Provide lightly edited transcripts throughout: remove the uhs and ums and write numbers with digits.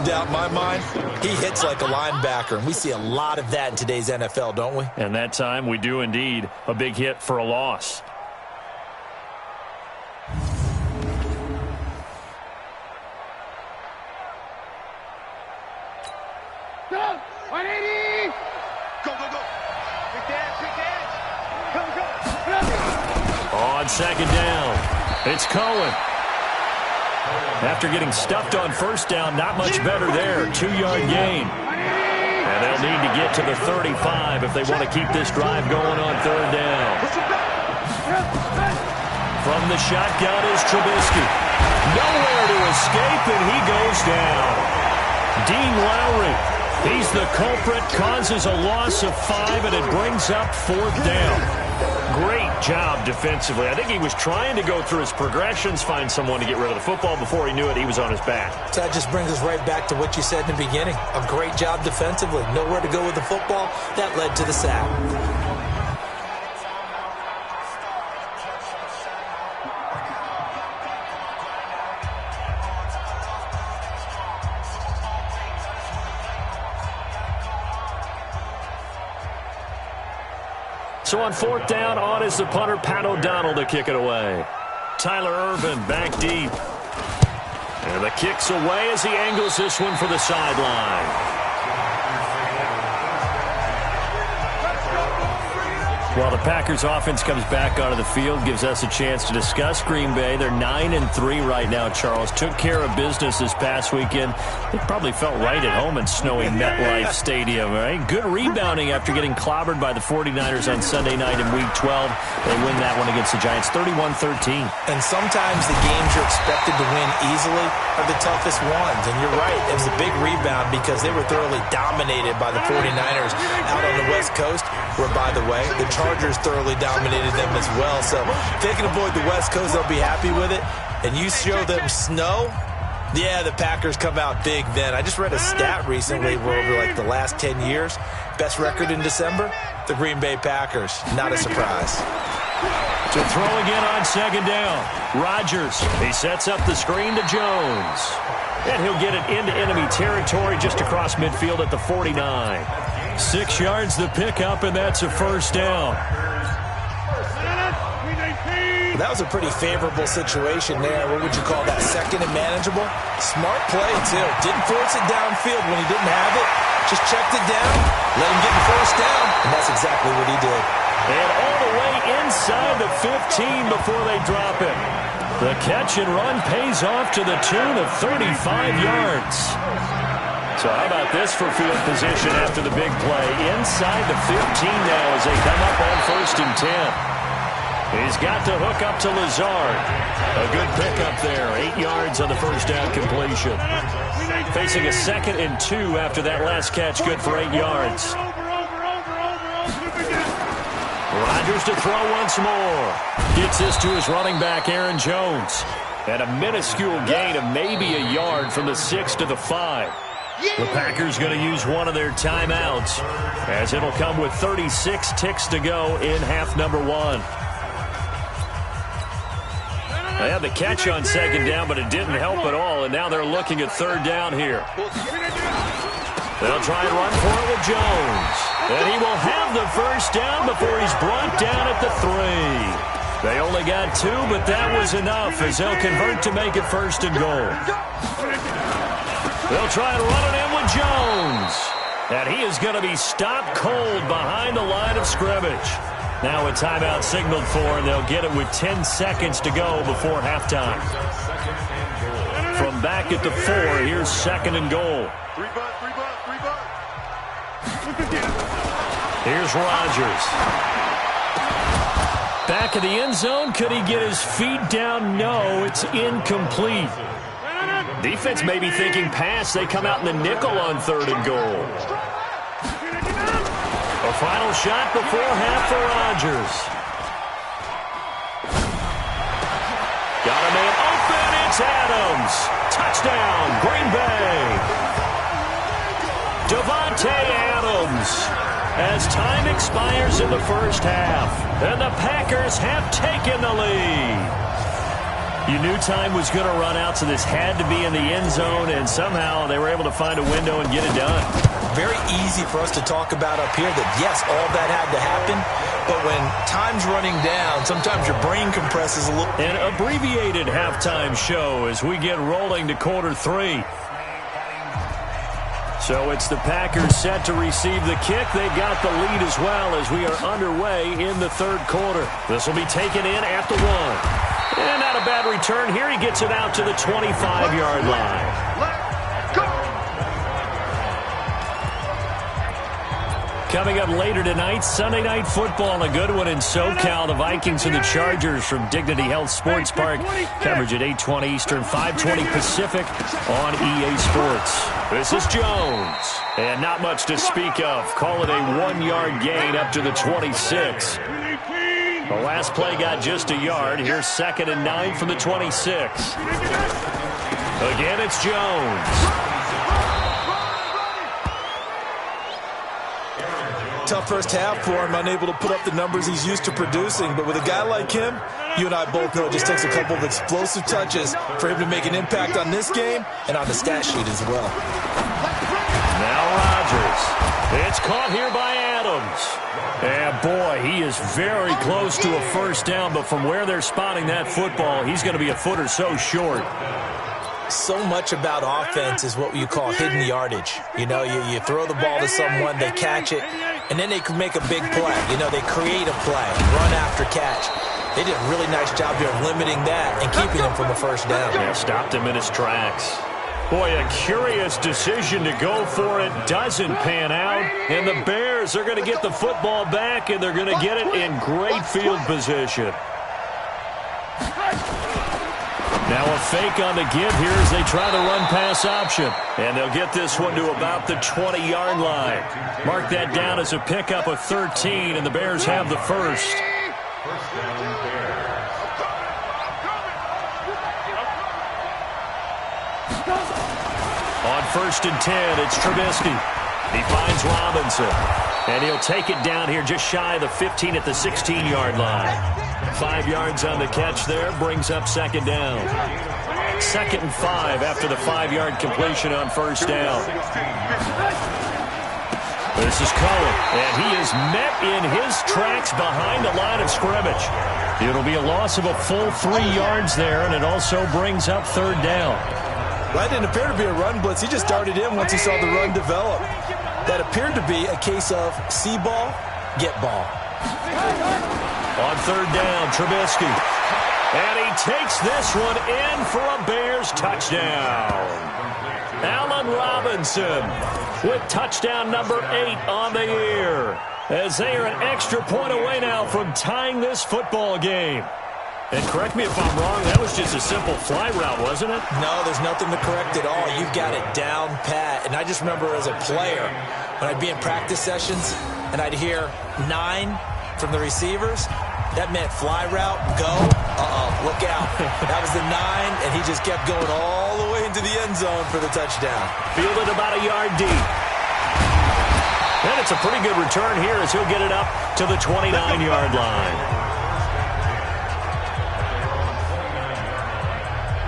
doubt in my mind. He hits like a linebacker, and we see a lot of that in today's NFL, don't we? And that time we do indeed. A big hit for a loss. Go! 180! Go, go, go! Big dance, big dance! Go, go! On second down, it's Cohen. After getting stuffed on first down, not much better there. 2-yard gain. And they'll need to get to the 35 if they want to keep this drive going on third down. From the shotgun is Trubisky. Nowhere to escape, and he goes down. Dean Lowry, he's the culprit, causes a loss of 5, and it brings up fourth down. Great job defensively. I think he was trying to go through his progressions, find someone to get rid of the football. Before he knew it, he was on his back. So that just brings us right back to what you said in the beginning. A great job defensively. Nowhere to go with the football. That led to the sack. So on fourth down, on is the punter, Pat O'Donnell, to kick it away. Tyler Ervin back deep. And the kick's away as he angles this one for the sideline. Well, the Packers offense comes back onto the field, gives us a chance to discuss Green Bay. They're 9-3 right now, Charles. Took care of business this past weekend. It probably felt right at home in snowy MetLife Stadium, right? Good rebounding after getting clobbered by the 49ers on Sunday night in Week 12. They win that one against the Giants, 31-13. And sometimes the games you're expected to win easily are the toughest ones. And you're right, it was a big rebound because they were thoroughly dominated by the 49ers out on the West Coast, where, by the way, the Chargers thoroughly dominated them as well. So if they can avoid the West Coast, they'll be happy with it. And you show them snow, yeah, the Packers come out big then. I just read a stat recently where over like the last 10 years, best record in December, the Green Bay Packers. Not a surprise. To throw again on second down. Rodgers, he sets up the screen to Jones. And he'll get it into enemy territory just across midfield at the 49. 6 yards the pickup, and that's a first down. That was a pretty favorable situation there. What would you call that? Second and manageable? Smart play, too. Didn't force it downfield when he didn't have it. Just checked it down, let him get the first down, and that's exactly what he did. And all the way inside the 15 before they drop it. The catch and run pays off to the tune of 35 yards. So how about this for field position after the big play? Inside the 15 now as they come up on 1st and 10. He's got to hook up to Lazard. A good pickup there. 8 yards on the first down completion. Facing a 2nd and 2 after that last catch. Good for 8 yards. Rodgers to throw once more. Gets this to his running back, Aaron Jones. And a minuscule gain of maybe a yard from the 6 to the 5. The Packers going to use one of their timeouts, as it'll come with 36 ticks to go in half number 1. They had the catch on second down, but it didn't help at all, and now they're looking at third down here. They'll try and run for it with Jones. And he will have the first down before he's brought down at the 3. They only got 2, but that was enough as they'll convert to make it 1st and goal. They'll try and run it in with Jones. And he is going to be stopped cold behind the line of scrimmage. Now a timeout signaled for, and they'll get it with 10 seconds to go before halftime. From back at the 4, here's 2nd and goal. Here's Rodgers. Back of the end zone. Could he get his feet down? No, it's incomplete. Defense may be thinking pass. They come out in the nickel on 3rd and goal. A final shot before half for Rodgers. Got a man open. It's Adams. Touchdown, Green Bay. Davante Adams. As time expires in the first half, and the Packers have taken the lead. You knew time was going to run out, so this had to be in the end zone, and somehow they were able to find a window and get it done. Very easy for us to talk about up here that, yes, all that had to happen, but when time's running down, sometimes your brain compresses a little. An abbreviated halftime show as we get rolling to quarter 3. So it's the Packers set to receive the kick. They've got the lead as well as we are underway in the third quarter. This will be taken in at the 1. And not a bad return here. He gets it out to the 25-yard line. Coming up later tonight, Sunday Night Football, a good one in SoCal. The Vikings and the Chargers from Dignity Health Sports Park. Coverage at 8:20 Eastern, 5:20 Pacific on EA Sports. This is Jones. And not much to speak of. Call it a 1-yard gain up to the 26. The last play got just a yard. Here's 2nd and 9 from the 26. Again, it's Jones. Tough first half for him, unable to put up the numbers he's used to producing. But with a guy like him, you and I both know it just takes a couple of explosive touches for him to make an impact on this game and on the stat sheet as well. Now Rodgers. It's caught here by Adams. And boy, he is very close to a first down, but from where they're spotting that football, he's going to be a foot or so short. So much about offense is what you call hidden yardage. You know, you throw the ball to someone, they catch it, and then they can make a big play. You know, they create a play, run after catch. They did a really nice job here of limiting that and keeping him from a first down. Yeah, stopped him in his tracks. Boy, a curious decision to go for it. Doesn't pan out. And the Bears are going to get the football back, and they're going to get it in great field position. Now a fake on the give here as they try the run-pass option. And they'll get this one to about the 20-yard line. Mark that down as a pickup of 13, and the Bears have the first. On 1st and 10, it's Trubisky. He finds Robinson. And he'll take it down here just shy of the 15 at the 16-yard line. 5 yards on the catch there, brings up 2nd down. 2nd and 5 after the 5-yard completion on 1st down. This is Cohen, and he is met in his tracks behind the line of scrimmage. It'll be a loss of a full 3 yards there, and it also brings up 3rd down. Well, that didn't appear to be a run blitz. He just darted in once he saw the run develop. That appeared to be a case of see ball, get ball. On 3rd down, Trubisky. And he takes this one in for a Bears touchdown. Allen Robinson with touchdown number 8 on the year. As they are an extra point away now from tying this football game. And correct me if I'm wrong, that was just a simple fly route, wasn't it? No, there's nothing to correct at all. You've got it down pat. And I just remember as a player, when I'd be in practice sessions and I'd hear 9 from the receivers, that meant fly route, go, look out. That was the 9, and he just kept going all the way into the end zone for the touchdown. Fielded about a yard deep. And it's a pretty good return here as he'll get it up to the 29-yard line.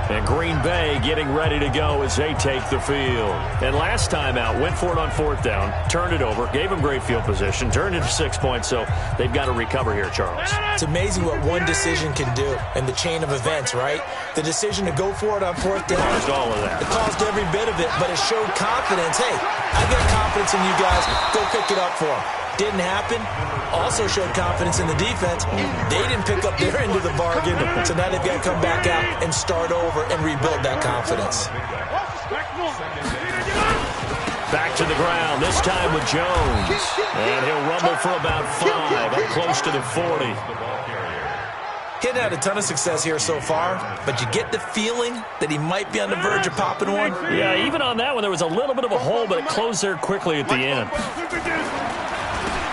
And Green Bay getting ready to go as they take the field. And last time out, went for it on 4th down, turned it over, gave them great field position, turned it to 6 points, so they've got to recover here, Charles. It's amazing what one decision can do in the chain of events, right? The decision to go for it on 4th down. Caused all of that. It caused every bit of it, but it showed confidence. Hey, I got confidence in you guys. Go pick it up for them. Didn't happen. Also showed confidence in the defense. They didn't pick up their end of the bargain, so now they've got to come back out and start over and rebuild that confidence. Back to the ground, this time with Jones. And he'll rumble for about 5, up close to the 40. He hadn't had a ton of success here so far, but you get the feeling that he might be on the verge of popping one. Yeah, even on that one, there was a little bit of a hole, but it closed there quickly at the end.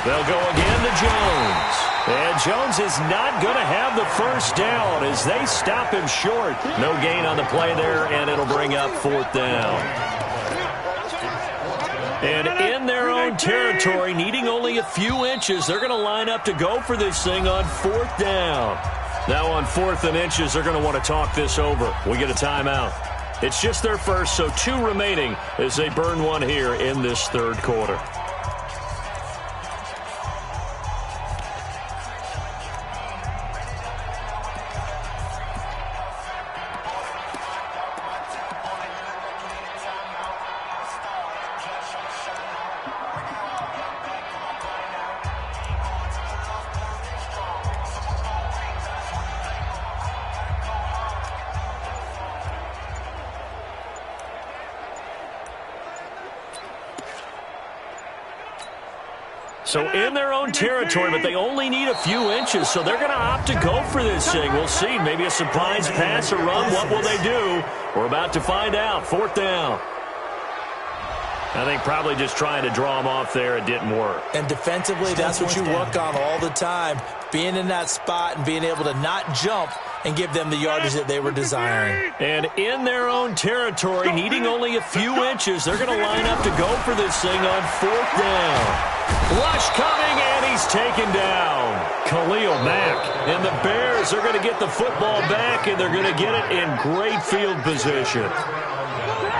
They'll go again to Jones. And Jones is not going to have the first down as they stop him short. No gain on the play there, and it'll bring up 4th down. And in their own territory, needing only a few inches, they're going to line up to go for this thing on 4th down. Now on 4th and inches, they're going to want to talk this over. We get a timeout. It's just their first, so 2 remaining as they burn one here in this 3rd quarter. So in their own territory, but they only need a few inches, so they're going to opt to go for this thing. We'll see. Maybe a surprise pass or run. What will they do? We're about to find out. 4th down. I think probably just trying to draw them off there. It didn't work. And defensively, that's what you work on all the time. Being in that spot and being able to not jump and give them the yardage that they were desiring. And in their own territory, needing only a few inches, they're going to line up to go for this thing on 4th down. Rush coming, and he's taken down. Khalil Mack. And the Bears are going to get the football back, and they're going to get it in great field position.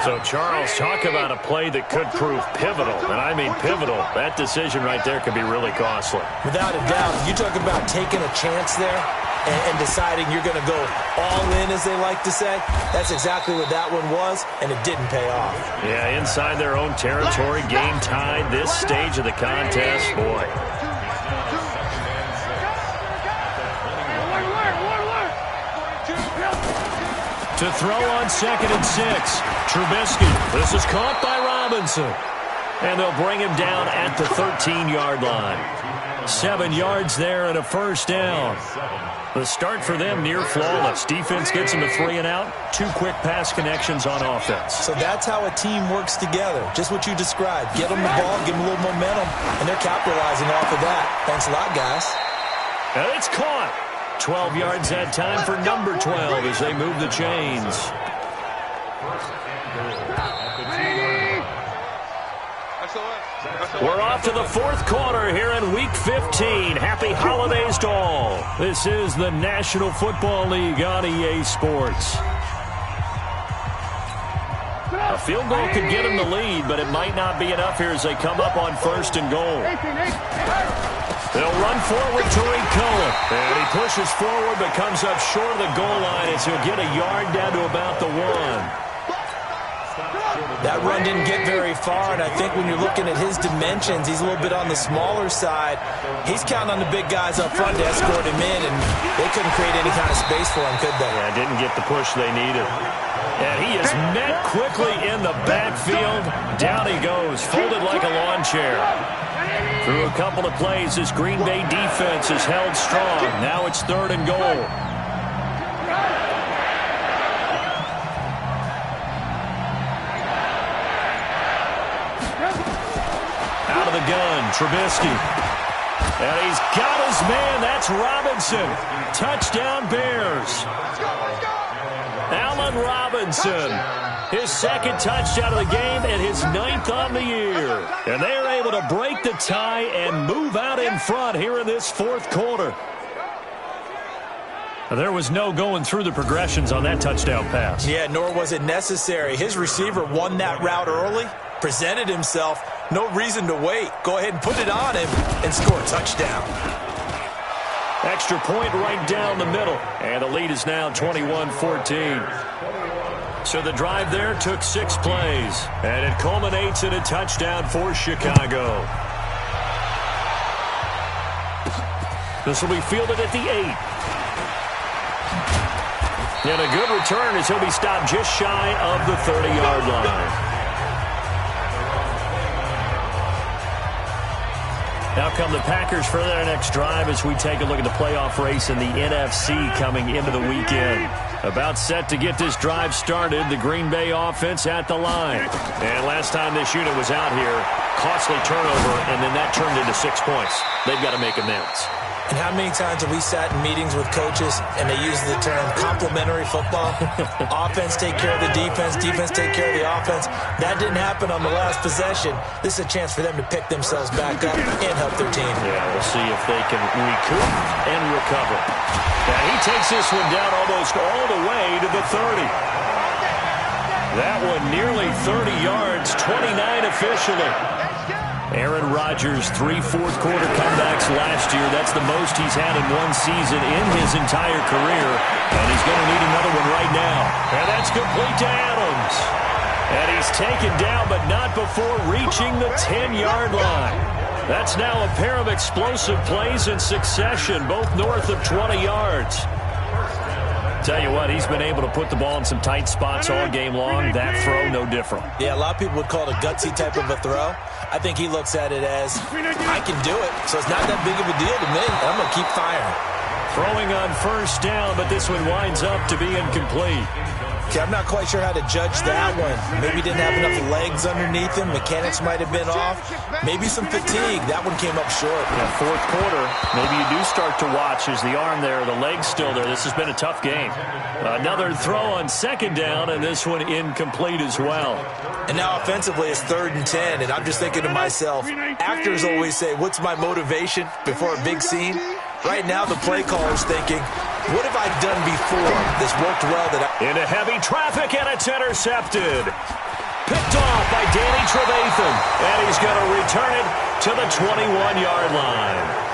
So, Charles, talk about a play that could prove pivotal, and I mean pivotal. That decision right there could be really costly. Without a doubt, you talk about taking a chance there and deciding you're going to go all in, as they like to say. That's exactly what that one was, and it didn't pay off. Yeah, inside their own territory, game tied, this stage of the contest, boy. To throw on 2nd and 6. Trubisky. This is caught by Robinson. And they'll bring him down at the 13-yard line. 7 yards there and a 1st down. The start for them near flawless. Defense gets them a 3 and out. 2 quick pass connections on offense. So that's how a team works together. Just what you described. Get them the ball, give them a little momentum, and they're capitalizing off of that. Thanks a lot, guys. And it's caught. 12 yards that time for number 12 as they move the chains. We're off to the 4th quarter here in Week 15. Happy holidays to all. This is the National Football League on EA Sports. A field goal could get them the lead, but it might not be enough here as they come up on 1st and goal. They'll run forward to Cohen. And he pushes forward but comes up short of the goal line as he'll get a yard down to about the 1. That run didn't get very far, and I think when you're looking at his dimensions, he's a little bit on the smaller side. He's counting on the big guys up front to escort him in, and they couldn't create any kind of space for him, could they? Yeah, didn't get the push they needed. And he is met quickly in the backfield. Down he goes, folded like a lawn chair. Through a couple of plays, this Green Bay defense is held strong. Now it's 3rd and goal. Out of the gun, Trubisky. And he's got his man. That's Robinson. Touchdown, Bears. Allen Robinson. His 2nd touchdown of the game and his 9th on the year. And they're able to break the tie and move out in front here in this 4th quarter. There was no going through the progressions on that touchdown pass. Yeah, nor was it necessary. His receiver won that route early, presented himself. No reason to wait. Go ahead and put it on him and score a touchdown. Extra point right down the middle. And the lead is now 21-14. So the drive there took 6 plays. And it culminates in a touchdown for Chicago. This will be fielded at the 8. And a good return as he'll be stopped just shy of the 30-yard line. Now come the Packers for their next drive as we take a look at the playoff race in the NFC coming into the weekend. About set to get this drive started, the Green Bay offense at the line. And last time this unit was out here, costly turnover, and then that turned into 6 points. They've got to make amends. And how many times have we sat in meetings with coaches and they use the term complementary football? Offense take care of the defense, defense take care of the offense. That didn't happen on the last possession. This is a chance for them to pick themselves back up and help their team. Yeah, we'll see if they can recoup and recover. And he takes this one down almost all the way to the 30. That one nearly 30 yards, 29 officially. Aaron Rodgers, 3 fourth-quarter comebacks last year. That's the most he's had in one season in his entire career. And he's going to need another one right now. And that's complete to Adams. And he's taken down, but not before reaching the 10-yard line. That's now a pair of explosive plays in succession, both north of 20 yards. Tell you what, he's been able to put the ball in some tight spots all game long. That throw, no different. Yeah, a lot of people would call it a gutsy type of a throw. I think he looks at it as, I can do it, so it's not that big of a deal to me. I'm going to keep firing. Throwing on first down, but this one winds up to be incomplete. Okay, I'm not quite sure how to judge that one. Maybe he didn't have enough legs underneath him. Mechanics might have been off. Maybe some fatigue. That one came up short. Yeah, fourth quarter, maybe you do start to watch. Is the arm there, the leg's still there? This has been a tough game. Another throw on second down, and this one incomplete as well. And now offensively it's 3rd and 10, and I'm just thinking to myself, actors always say, what's my motivation before a big scene? Right now the play caller's thinking, what have I done before? This worked well. Into heavy traffic, and it's intercepted. Picked off by Danny Trevathan, and he's going to return it to the 21-yard line.